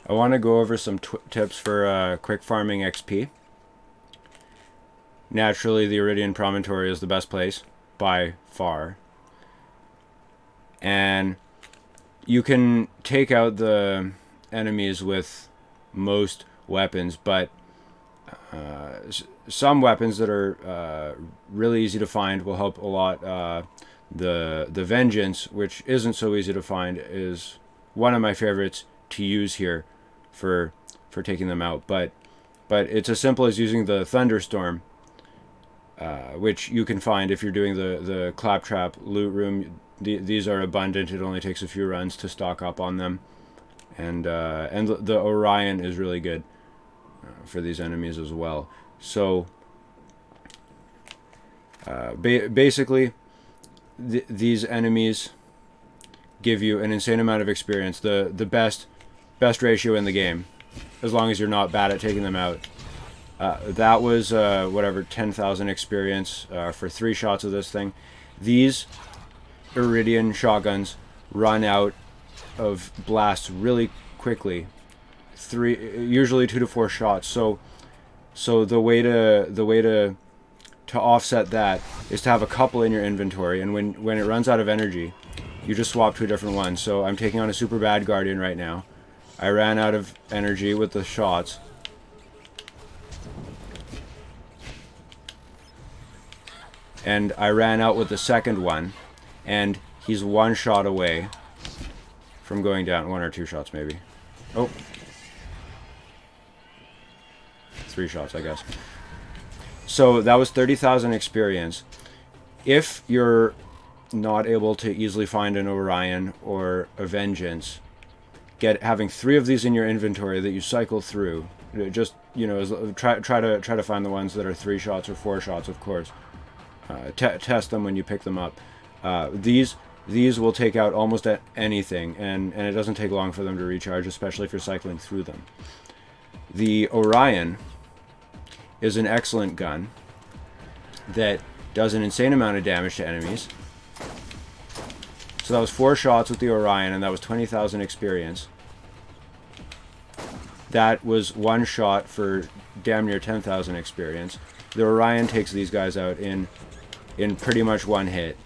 I want to go over some tips for quick farming XP. Naturally, the Eridian Promontory is the best place by far. And you can take out the enemies with most weapons, but some weapons that are really easy to find will help a lot. The Vengeance, which isn't so easy to find, is one of my favorites to use here for taking them out. But it's as simple as using the Thunderstorm, which you can find if you're doing the Claptrap loot room. These are abundant. It only takes a few runs to stock up on them, and the Orion is really good for these enemies as well. So basically, these enemies give you an insane amount of experience. The best ratio in the game, as long as you're not bad at taking them out. That was whatever, 10,000 experience for 3 shots of this thing. These Eridian shotguns run out of blasts really quickly. Usually 2 to 4 shots. So the way to offset that is to have a couple in your inventory, and when it runs out of energy, you just swap to a different one. So I'm taking on a super bad Guardian right now. I ran out of energy with the shots. And I ran out with the second one, and he's 1 shot away from going down. 1 or 2 shots maybe. Oh. 3 shots, I guess. So that was 30,000 experience. If you're not able to easily find an Orion or a Vengeance, having 3 of these in your inventory that you cycle through. Just, you know, try to find the ones that are 3 shots or 4 shots, of course. Test them when you pick them up. These will take out almost anything, and it doesn't take long for them to recharge, especially if you're cycling through them. The Orion is an excellent gun that does an insane amount of damage to enemies. So that was 4 shots with the Orion, and that was 20,000 experience. That was 1 shot for damn near 10,000 experience. The Orion takes these guys out in pretty much 1 hit.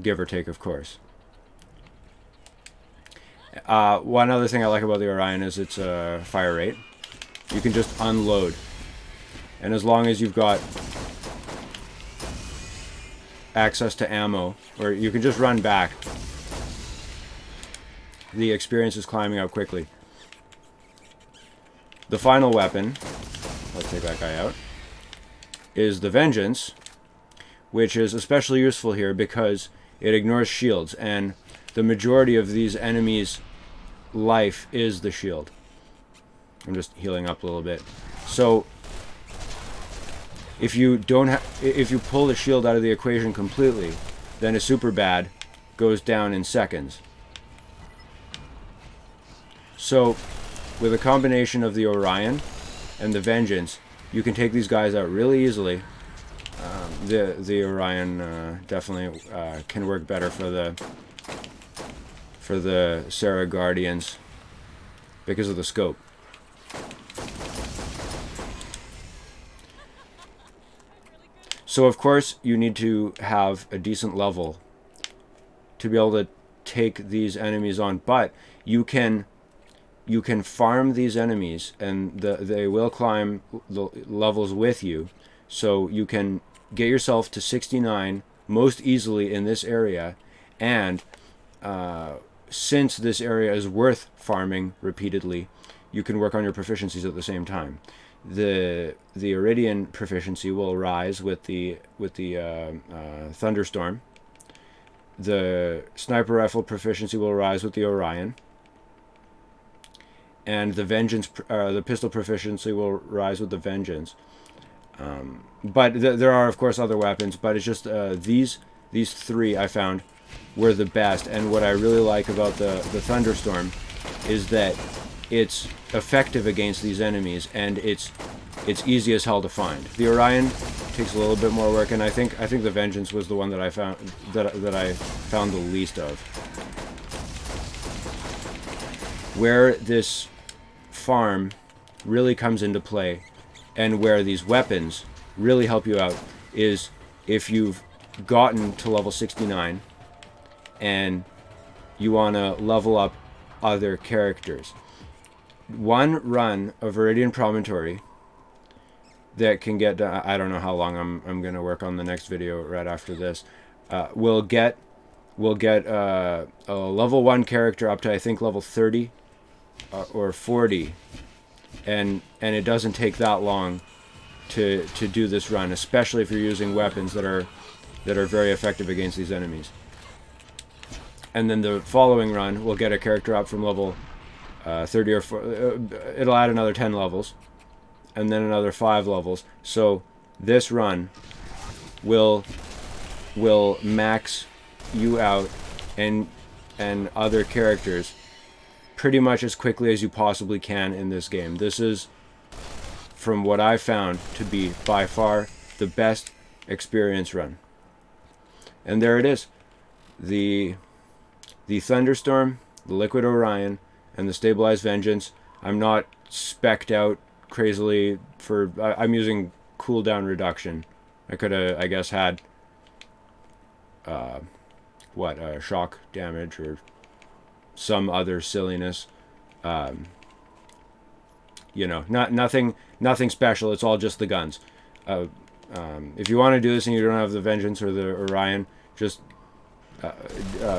Give or take, of course. One other thing I like about the Orion is its fire rate. You can just unload. And as long as you've got access to ammo, or you can just run back, the experience is climbing up quickly. The final weapon, let's take that guy out, is the Vengeance, which is especially useful here because it ignores shields, and the majority of these enemies' life is the shield. I'm just healing up a little bit. So if you pull the shield out of the equation completely, then a super bad goes down in seconds. So with a combination of the Orion and the Vengeance, you can take these guys out really easily. The Orion definitely can work better for the Sarah Guardians because of the scope. So of course you need to have a decent level to be able to take these enemies on, but you can farm these enemies, and they will climb the levels with you, so you can get yourself to 69 most easily in this area. And since this area is worth farming repeatedly, you can work on your proficiencies at the same time. The Eridian proficiency will rise with the Thunderstorm. The sniper rifle proficiency will rise with the Orion, and the Vengeance, the pistol proficiency will rise with the Vengeance. But there are, of course, other weapons, but it's just these 3 I found were the best. And what I really like about the Thunderstorm is that it's effective against these enemies, and it's easy as hell to find. The Orion takes a little bit more work, and I think the Vengeance was the one that I found the least of. Where this farm really comes into play, and where these weapons really help you out, is if you've gotten to level 69 and you want to level up other characters. One run of Eridian Promontory that can get, I don't know how long I'm going to work on the next video right after this, will get a level 1 character up to, I think, level 30 or 40, and it doesn't take that long to do this run, especially if you're using weapons that are very effective against these enemies. And then the following run will get a character up from level 30 or 40. It'll add another 10 levels, and then another 5 levels. So this run will max you out and other characters pretty much as quickly as you possibly can in this game. This is, from what I found, to be by far the best experience run. And there it is. The Thunderstorm, the Liquid Orion, and the Stabilized Vengeance. I'm not specced out crazily for... I'm using cooldown reduction. I could have, I guess, had... shock damage or some other silliness. Nothing special. It's all just the guns. If you want to do this and you don't have the Vengeance or the Orion, just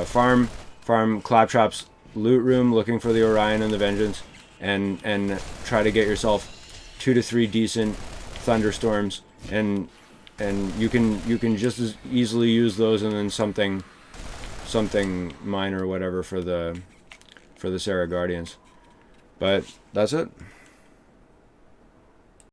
farm Claptrap's loot room looking for the Orion and the Vengeance, and try to get yourself 2 to 3 decent Thunderstorms, and you can just as easily use those, and then something minor or whatever for the Sarah Guardians. But that's it.